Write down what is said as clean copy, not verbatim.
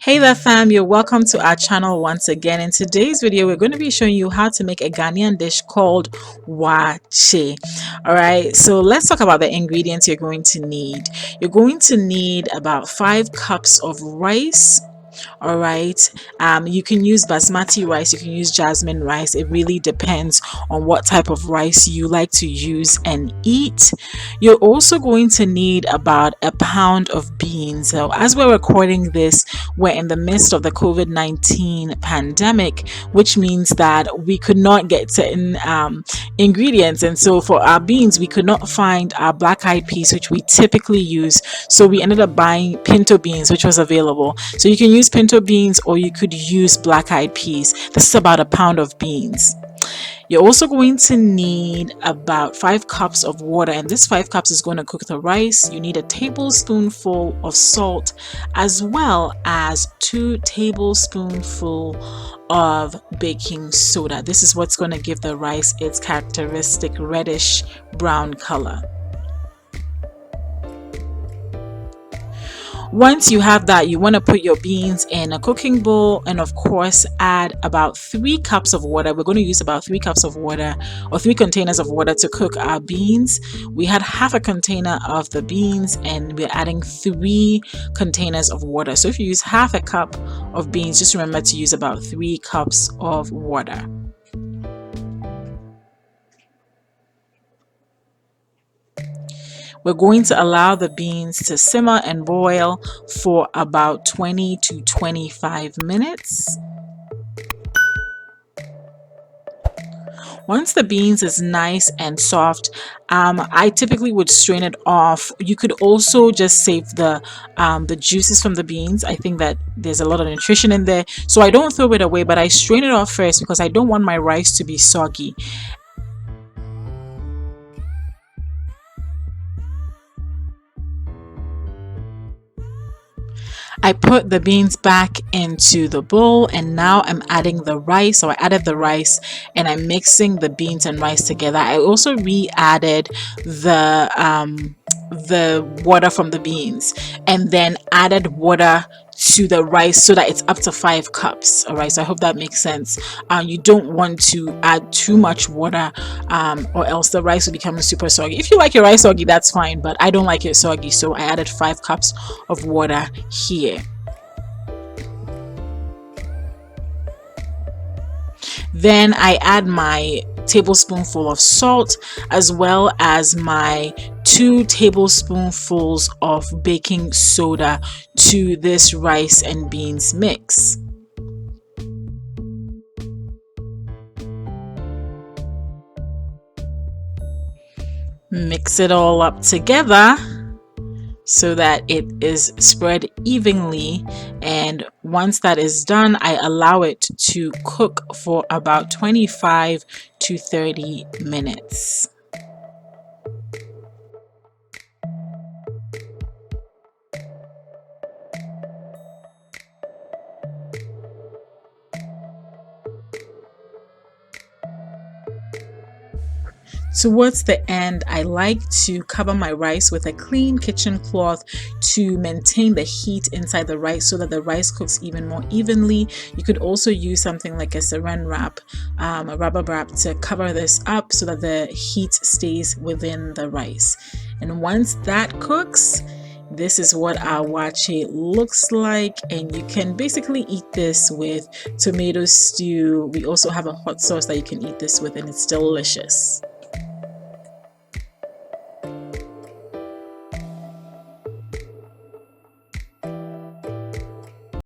Hey there fam, you're welcome to our channel once again. In today's video, we're going to be showing you how to make a Ghanaian dish called Waa-che. Alright, so let's talk about the ingredients you're going to need. You're going to need about 5 cups of rice. All right, you can use basmati rice, you can use jasmine rice. It really depends on what type of rice you like to use and eat. You're also going to need about a pound of beans. So as we're recording this, we're in the midst of the COVID-19 pandemic, which means that we could not get certain ingredients, and so for our beans we could not find our black-eyed peas, which we typically use. So we ended up buying pinto beans, which was available. So you can use pinto beans or you could use black-eyed peas. This is about a pound of beans. You're also going to need about 5 cups of water, and this 5 cups is going to cook the rice. You need a tablespoonful of salt as well as 2 tablespoonfuls of baking soda. This is what's going to give the rice its characteristic reddish brown color. Once you have that, you want to put your beans in a cooking bowl and of course add about 3 cups of water. We're going to use about 3 cups of water or 3 containers of water to cook our beans. We had half a container of the beans and we're adding 3 containers of water. So if you use half a cup of beans, just remember to use about 3 cups of water. We're going to allow the beans to simmer and boil for about 20 to 25 minutes. Once the beans is nice and soft, I typically would strain it off. You could also just save the juices from the beans. I think that there's a lot of nutrition in there, so I don't throw it away, but I strain it off first because I don't want my rice to be soggy. I put the beans back into the bowl and now I'm adding the rice. So I added the rice and I'm mixing the beans and rice together. I also re-added the water from the beans and then added water to the rice so that it's up to 5 cups. All right, so I hope that makes sense. You don't want to add too much water or else the rice will become super soggy. If you like your rice soggy, that's fine, but I don't like it soggy, so I added 5 cups of water here. Then I add my tablespoonful of salt as well as my 2 tablespoonfuls of baking soda to this rice and beans mix. Mix it all up together so that it is spread evenly, and once that is done, I allow it to cook for about 25 to 30 minutes. Towards the end, I like to cover my rice with a clean kitchen cloth to maintain the heat inside the rice so that the rice cooks even more evenly. You could also use something like a saran wrap, a rubber wrap, to cover this up so that the heat stays within the rice. And once that cooks, this is what our Waa-che looks like, and you can basically eat this with tomato stew. We also have a hot sauce that you can eat this with, and it's delicious.